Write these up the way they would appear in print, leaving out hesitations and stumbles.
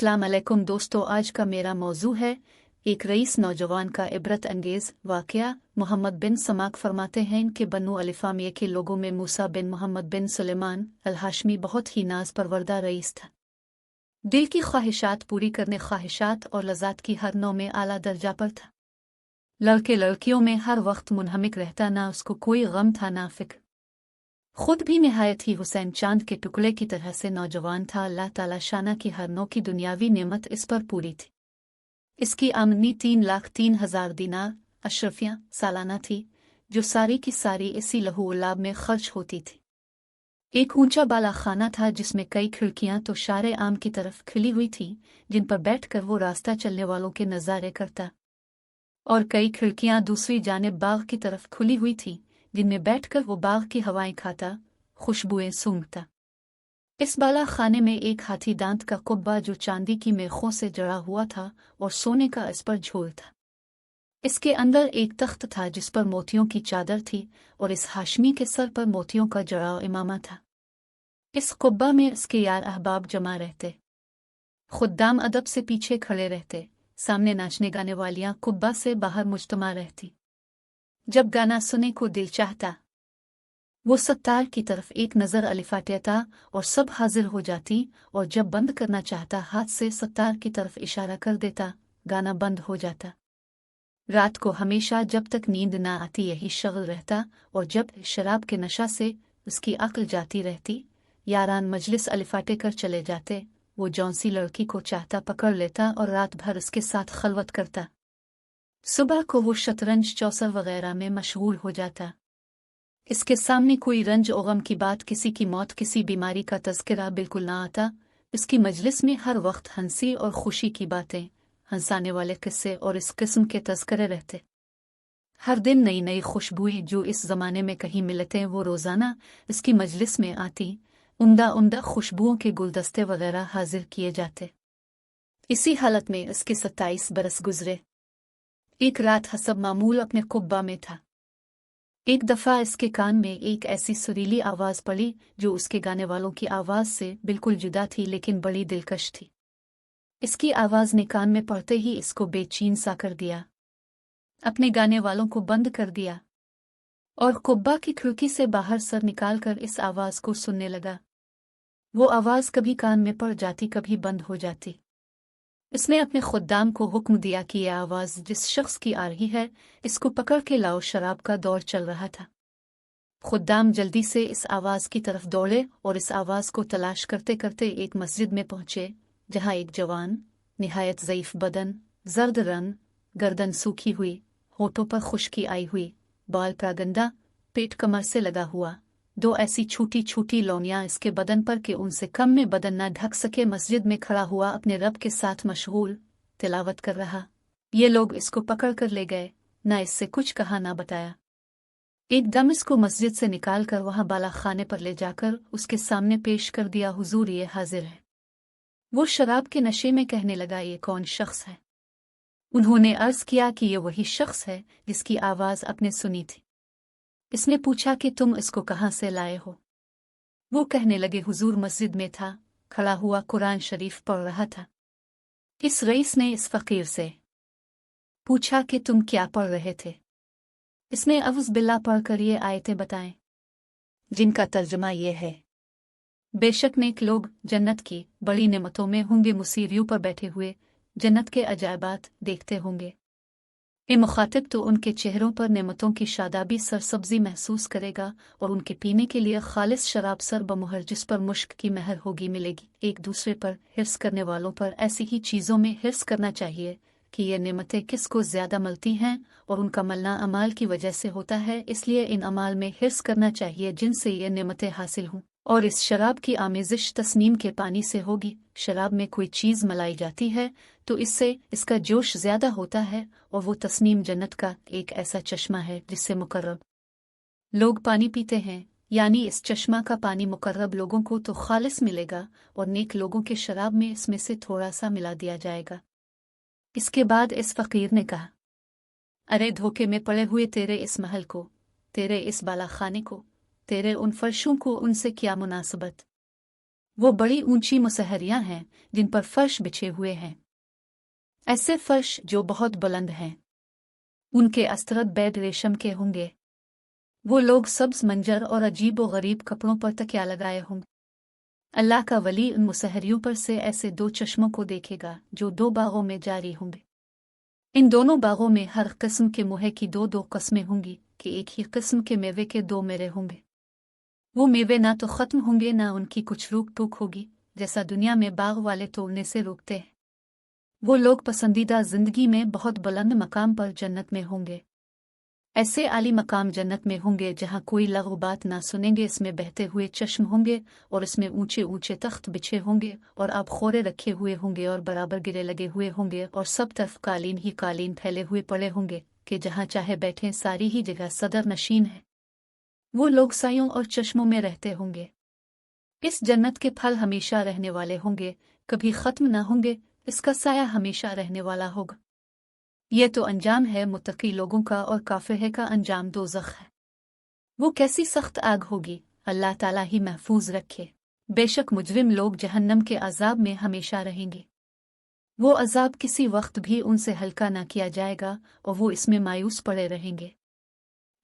अस्सलाम अलैकुम दोस्तों, आज का मेरा मौजू है एक रईस नौजवान का इबरत अंगेज़ वाक़या। मोहम्मद बिन समाक फरमाते हैं कि बनु अलिफामिया के लोगों में मूसा बिन मोहम्मद बिन सुलेमान अल हाशमी बहुत ही नाज परवरदा रईस था। दिल की ख्वाहिशात पूरी करने, ख्वाहिशात और लज़ात की हर नौ में आला दर्जा पर था। लड़के लड़कियों में हर वक्त मुनहमिक रहता, ना उसको कोई गम था ना फिक्र। खुद भी निहायत ही हुसैन चांद के टुकड़े की तरह से नौजवान था। अल्लाह ताला शाना की हर नौ की दुनियावी नेमत इस पर पूरी थी। इसकी आमदनी 3,03,000 दिनार अशरफियाँ सालाना थी, जो सारी की सारी इसी लहू उलाब में खर्च होती थी। एक ऊंचा बाला खाना था जिसमें कई खिड़कियां तो शारे आम की तरफ खिली हुई थी, जिन पर बैठकर वो रास्ता चलने वालों के नज़ारे करता, और कई खिड़कियां दूसरी जानिब बाग की तरफ खुली हुई थी, जिनमें बैठकर वो बाग की हवाएं खाता, खुशबुएं सूंघता। इस बाला खाने में एक हाथी दांत का कुब्बा जो चांदी की मेखों से जड़ा हुआ था और सोने का इस पर झोल था। इसके अंदर एक तख्त था जिस पर मोतियों की चादर थी और इस हाशमी के सर पर मोतियों का जड़ा इमामा था। इस कुब्बा में इसके यार अहबाब जमा रहते, खुद्दाम अदब से पीछे खड़े रहते, सामने नाचने गाने वालियां कुब्बा से बाहर मुज्तमा रहती। जब गाना सुने को दिल चाहता, वो सत्तार की तरफ एक नज़र अलिफाटेता और सब हाजिर हो जाती, और जब बंद करना चाहता हाथ से सत्तार की तरफ इशारा कर देता, गाना बंद हो जाता। रात को हमेशा जब तक नींद ना आती यही शगल रहता, और जब शराब के नशा से उसकी अक्ल जाती रहती, यारान मजलिस अलिफाटे कर चले जाते, वो जौनसी लड़की को चाहता पकड़ लेता और रात भर उसके साथ खलवत करता। सुबह को वो शतरंज चौसर वगैरह में मशगूल हो जाता। इसके सामने कोई रंज और गम की बात, किसी की मौत, किसी बीमारी का तज़किरा बिल्कुल ना आता। इसकी मजलिस में हर वक्त हंसी और खुशी की बातें, हंसाने वाले किस्से और इस किस्म के तज़किरे रहते। हर दिन नई नई खुशबुएं जो इस ज़माने में कहीं मिलते वो रोज़ाना इसकी मजलिस में आती। उम्दा उम्दा खुशबुओं के गुलदस्ते वगैरह हाजिर किए जाते। इसी हालत में इसके 27 बरस गुजरे। एक रात हसब मामूल अपने कुब्बा में था। एक दफ़ा इसके कान में एक ऐसी सुरीली आवाज़ पड़ी जो उसके गाने वालों की आवाज़ से बिल्कुल जुदा थी, लेकिन बड़ी दिलकश थी। इसकी आवाज़ ने कान में पड़ते ही इसको बेचैन सा कर दिया। अपने गाने वालों को बंद कर दिया और कुब्बा की खिड़की से बाहर सर निकालकर इस आवाज़ को सुनने लगा। वो आवाज़ कभी कान में पड़ जाती, कभी बंद हो जाती। इसने अपने खुद्दाम को हुक्म दिया कि यह आवाज़ जिस शख्स की आ रही है, इसको पकड़ के लाओ। शराब का दौर चल रहा था। खुद्दाम जल्दी से इस आवाज़ की तरफ दौड़े और इस आवाज़ को तलाश करते करते एक मस्जिद में पहुंचे, जहां एक जवान, निहायत ज़ईफ़ बदन, जर्द रंग, गर्दन सूखी हुई, होठों पर खुश्की आई हुई, बाल प्रागंदा, पेट कमर से लगा हुआ, दो ऐसी छोटी छोटी लौनियां इसके बदन पर कि उनसे कम में बदन न ढक सके, मस्जिद में खड़ा हुआ अपने रब के साथ मशगूल तिलावत कर रहा। ये लोग इसको पकड़ कर ले गए, न इससे कुछ कहा ना बताया। एकदम इसको मस्जिद से निकाल कर वहां बाला खाने पर ले जाकर उसके सामने पेश कर दिया। हुजूर, ये हाजिर है। वो शराब के नशे में कहने लगा, ये कौन शख्स है? उन्होंने अर्ज किया कि ये वही शख्स है जिसकी आवाज़ आपने सुनी थी। इसने पूछा कि तुम इसको कहाँ से लाए हो? वो कहने लगे, हुजूर मस्जिद में था, खड़ा हुआ कुरान शरीफ पढ़ रहा था। इस रईस ने इस फकीर से पूछा कि तुम क्या पढ़ रहे थे? इसने अवुज़ बिल्लाह पढ़कर ये आयतें बताएं, जिनका तर्जमा ये है, बेशक नेक लोग जन्नत की बड़ी नेमतों में होंगे, मुसीरियों पर बैठे हुए जन्नत के अजायबात देखते होंगे। ए मुखातिब तो उनके चेहरों पर नेमतों की शादाबी सरसब्जी महसूस करेगा और उनके पीने के लिए खालिस शराब सर बमुहर जिस पर मुश्क की महर होगी मिलेगी। एक दूसरे पर हिर्स करने वालों पर ऐसी ही चीज़ों में हिर्स करना चाहिए कि ये नेमतें किसको ज़्यादा मिलती हैं, और उनका मलना अमाल की वजह से होता है, इसलिए इन अमाल में हिर्स करना चाहिए जिनसे ये नेमतें हासिल हों। और इस शराब की आमेज़िश तस्नीम के पानी से होगी। शराब में कोई चीज़ मलाई जाती है तो इससे इसका जोश ज़्यादा होता है, और वो तस्नीम जन्नत का एक ऐसा चश्मा है जिससे मुकर्रब लोग पानी पीते हैं, यानी इस चश्मा का पानी मुकर्रब लोगों को तो खालिस मिलेगा और नेक लोगों के शराब में इसमें से थोड़ा सा मिला दिया जाएगा। इसके बाद इस फ़कीर ने कहा, अरे धोखे में पड़े हुए तेरे इस महल को, तेरे इस बाला खाने को, तेरे उन फर्शों को, उनसे क्या मुनासबत? वो बड़ी ऊंची मुसहरियां हैं जिन पर फर्श बिछे हुए हैं, ऐसे फर्श जो बहुत बुलंद हैं। उनके अस्तरत बेड रेशम के होंगे। वो लोग सब्ज मंजर और अजीब व गरीब कपड़ों पर तकिया लगाए होंगे। अल्लाह का वली उन मुसहरियों पर से ऐसे दो चश्मों को देखेगा जो दो बागों में जारी होंगे। इन दोनों बागों में हर किस्म के मुहे की दो दो कस्में होंगी कि एक ही किस्म के मेवे के दो मेरे होंगे। वो मेवे ना तो ख़त्म होंगे ना उनकी कुछ रूक टूक होगी, जैसा दुनिया में बाग वाले तोड़ने से रोकते हैं। वो लोग पसंदीदा जिंदगी में बहुत बुलंद मकाम पर जन्नत में होंगे। ऐसे आली मकाम जन्नत में होंगे जहाँ कोई लग़व बात ना सुनेंगे। इसमें बहते हुए चश्म होंगे और इसमें ऊंचे ऊंचे तख्त बिछे होंगे और आबखोरे रखे हुए होंगे और बराबर गिरे लगे हुए होंगे और सब तरफ कालीन ही कालीन फैले हुए पड़े होंगे कि जहाँ चाहे बैठे, सारी ही जगह सदर नशीन है। वो लोग सायों और चश्मों में रहते होंगे। इस जन्नत के फल हमेशा रहने वाले होंगे, कभी ख़त्म ना होंगे। इसका साया हमेशा रहने वाला होगा। यह तो अंजाम है मुत्तकी लोगों का, और काफिर का अंजाम दोज़ख है। वो कैसी सख्त आग होगी, अल्लाह ताला ही महफूज रखे। बेशक मुजरिम लोग जहन्नम के अजाब में हमेशा रहेंगे। वो अजाब किसी वक्त भी उनसे हल्का ना किया जाएगा और वो इसमें मायूस पड़े रहेंगे।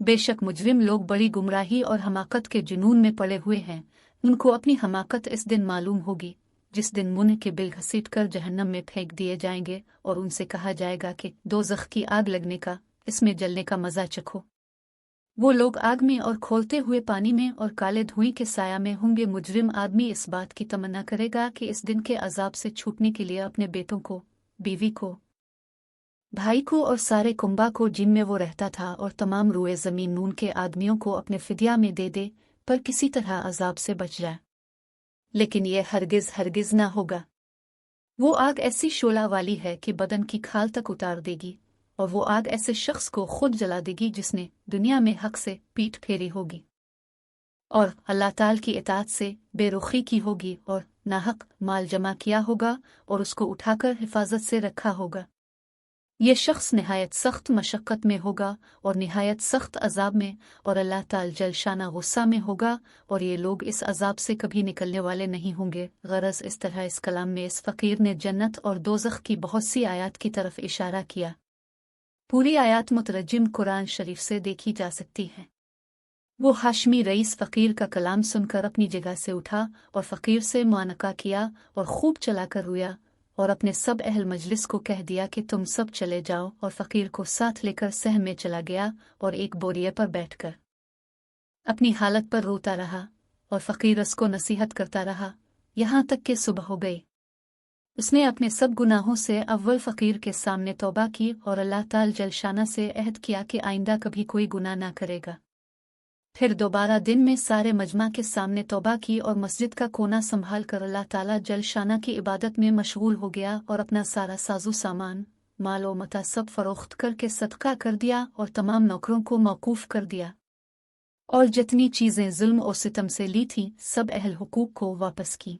बेशक मुजरिम लोग बड़ी गुमराही और हमाकत के जुनून में पड़े हुए हैं। उनको अपनी हमाकत इस दिन मालूम होगी जिस दिन मुंह के बिल घसीट कर जहन्नम में फेंक दिए जाएंगे और उनसे कहा जाएगा कि दोज़ख की आग लगने का, इसमें जलने का मज़ा चखो। वो लोग आग में और खोलते हुए पानी में और काले धुएं के साया में होंगे। मुजरिम आदमी इस बात की तमन्ना करेगा कि इस दिन के अजाब से छूटने के लिए अपने बेटों को, बीवी को, भाई को और सारे कुंबा को जिनमें वो रहता था और तमाम रुए ज़मीन नून के आदमियों को अपने फिदिया में दे दे, पर किसी तरह अजाब से बच जाए। लेकिन यह हरगिज़ हरगिज़ ना होगा। वो आग ऐसी शोला वाली है कि बदन की खाल तक उतार देगी, और वो आग ऐसे शख्स को खुद जला देगी जिसने दुनिया में हक से पीठ फेरी होगी और अल्लाह ताला की इताअत से बेरुखी की होगी और नाहक माल जमा किया होगा और उसको उठाकर हिफाजत से रखा होगा। ये शख्स निहायत सख्त मशक्क़त में होगा और निहायत सख्त अजाब में, और अल्लाह ताला जलशाना गुस्सा में होगा, और ये लोग इस अजाब से कभी निकलने वाले नहीं होंगे। गरज इस तरह इस कलाम में इस फ़कीर ने जन्नत और दोज़ख की बहुत सी आयात की तरफ इशारा किया। पूरी आयात मुतरज्जिम कुरान शरीफ से देखी जा सकती है। वो हाशमी रईस फ़कीर का कलाम सुनकर अपनी जगह से उठा और फ़कीर से मुआनका किया और खूब चलाकर रोया और अपने सब अहल मजलिस को कह दिया कि तुम सब चले जाओ, और फ़कीर को साथ लेकर सहम में चला गया और एक बोरिये पर बैठकर अपनी हालत पर रोता रहा और फ़कीर उसको नसीहत करता रहा यहाँ तक कि सुबह हो गई। उसने अपने सब गुनाहों से अव्वल फ़कीर के सामने तौबा की और अल्लाह ताला जलशाना से अहद किया कि आइंदा कभी कोई गुनाह ना करेगा। फिर दोबारा दिन में सारे मजमा के सामने तौबा की और मस्जिद का कोना संभाल कर अल्लाह ताला जलशाना की इबादत में मशगूल हो गया और अपना सारा साजो सामान, माल और मता सब फरोख्त करके सदका कर दिया और तमाम नौकरों को मौकूफ़ कर दिया, और जितनी चीज़ें जुल्म और सितम से ली थीं सब अहल हुकूक को वापस की।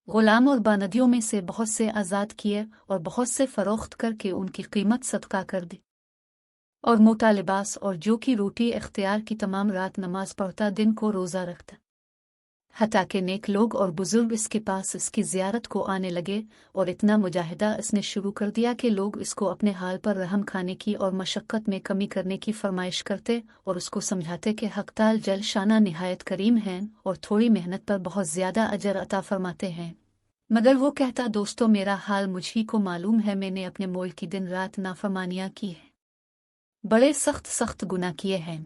गुलाम और बानदियों में से बहुत से आज़ाद किए और बहुत से फरोख्त करके उनकी कीमत सदका कर दी, और मोटा लिबास और जो की रोटी इख्तियार की तमाम रात नमाज पढ़ता, दिन को रोज़ा रखता, हत्ता के नेक लोग और बुजुर्ग इसके पास इसकी ज़ियारत को आने लगे, और इतना मुजाहिदा इसने शुरू कर दिया कि लोग इसको अपने हाल पर रहम खाने की और मशक्क़त में कमी करने की फरमाइश करते और उसको समझाते कि हक़ ताल जलशाना निहायत करीम हैं और थोड़ी मेहनत पर बहुत ज़्यादा अजर अता फरमाते हैं। मगर वो कहता, दोस्तों मेरा हाल मुझ ही को मालूम है, मैंने अपने मोल की दिन रात नाफरमानियाँ की है, बड़े सख्त सख्त गुनाह किए हैं।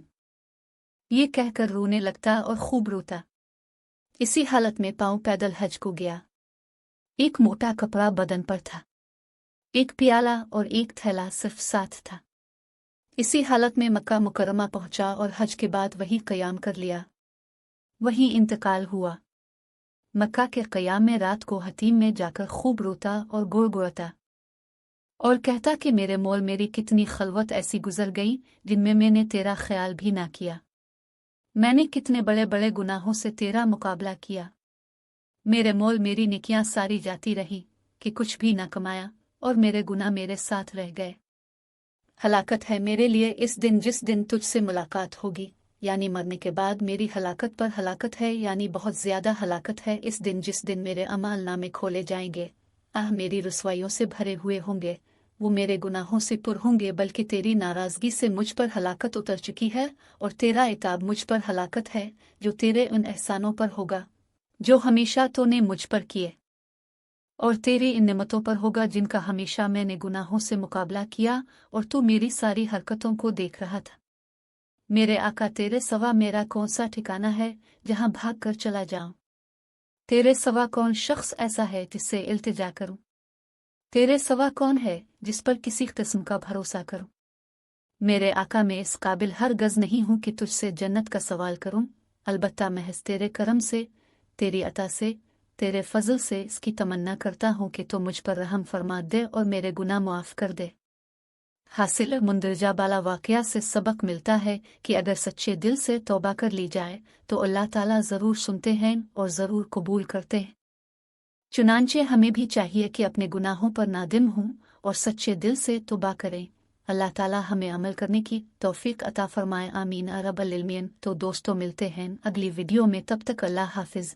ये कहकर रोने लगता और खूब रोता। इसी हालत में पाँव पैदल हज को गया। एक मोटा कपड़ा बदन पर था, एक प्याला और एक थैला सिर्फ साथ था। इसी हालत में मक्का मुकर्रमा पहुंचा और हज के बाद वहीं क़याम कर लिया। वहीं इंतकाल हुआ। मक्का के क़याम में रात को हतीम में जाकर खूब रोता और गुड़गुड़ाता और कहता कि मेरे मोल, मेरी कितनी खलवत ऐसी गुजर गई जिनमें मैंने तेरा ख्याल भी ना किया। मैंने कितने बड़े बड़े गुनाहों से तेरा मुकाबला किया। मेरे मोल, मेरी नेकियां सारी जाती रही कि कुछ भी ना कमाया, और मेरे गुनाह मेरे साथ रह गए। हलाकत है मेरे लिए इस दिन जिस दिन तुझसे मुलाकात होगी, यानी मरने के बाद मेरी हलाकत पर हलाकत है, यानी बहुत ज़्यादा हलाकत है इस दिन जिस दिन मेरे अमाल नामे खोले जाएंगे। मेरी रुसवाइयों से भरे हुए होंगे, वो मेरे गुनाहों से पुर होंगे, बल्कि तेरी नाराज़गी से मुझ पर हलाकत उतर चुकी है और तेरा इताब मुझ पर हलाकत है जो तेरे उन एहसानों पर होगा जो हमेशा तूने मुझ पर किए, और तेरी इन नेमतों पर होगा जिनका हमेशा मैंने गुनाहों से मुकाबला किया और तू मेरी सारी हरकतों को देख रहा था। मेरे आका, तेरे सवा मेरा कौन सा ठिकाना है जहां भाग कर चला जाऊं? तेरे सवा कौन शख्स ऐसा है जिससे इल्तिजा करूं? तेरे सवा कौन है जिस पर किसी किस्म का भरोसा करूं? मेरे आका, मैं इस काबिल हरगज़ नहीं हूं कि तुझसे जन्नत का सवाल करूं, अलबत्ता महज तेरे करम से, तेरी अता से, तेरे फजल से इसकी तमन्ना करता हूं कि तो मुझ पर रहम फरमा दे और मेरे गुनाह मुआफ़ कर दे। हासिल मुंदरजा बाला वाक़या से सबक मिलता है कि अगर सच्चे दिल से तौबा कर ली जाए तो अल्लाह ताला ज़रूर सुनते हैं और ज़रूर कबूल करते हैं। चुनांचे हमें भी चाहिए कि अपने गुनाहों पर नादिम हों और सच्चे दिल से तौबा करें। अल्लाह ताला हमें अमल करने की तौफीक अता फरमाए। आमीन रब्बल आलमीन। तो दोस्तों, मिलते हैं अगली वीडियो में, तब तक अल्लाह हाफिज़।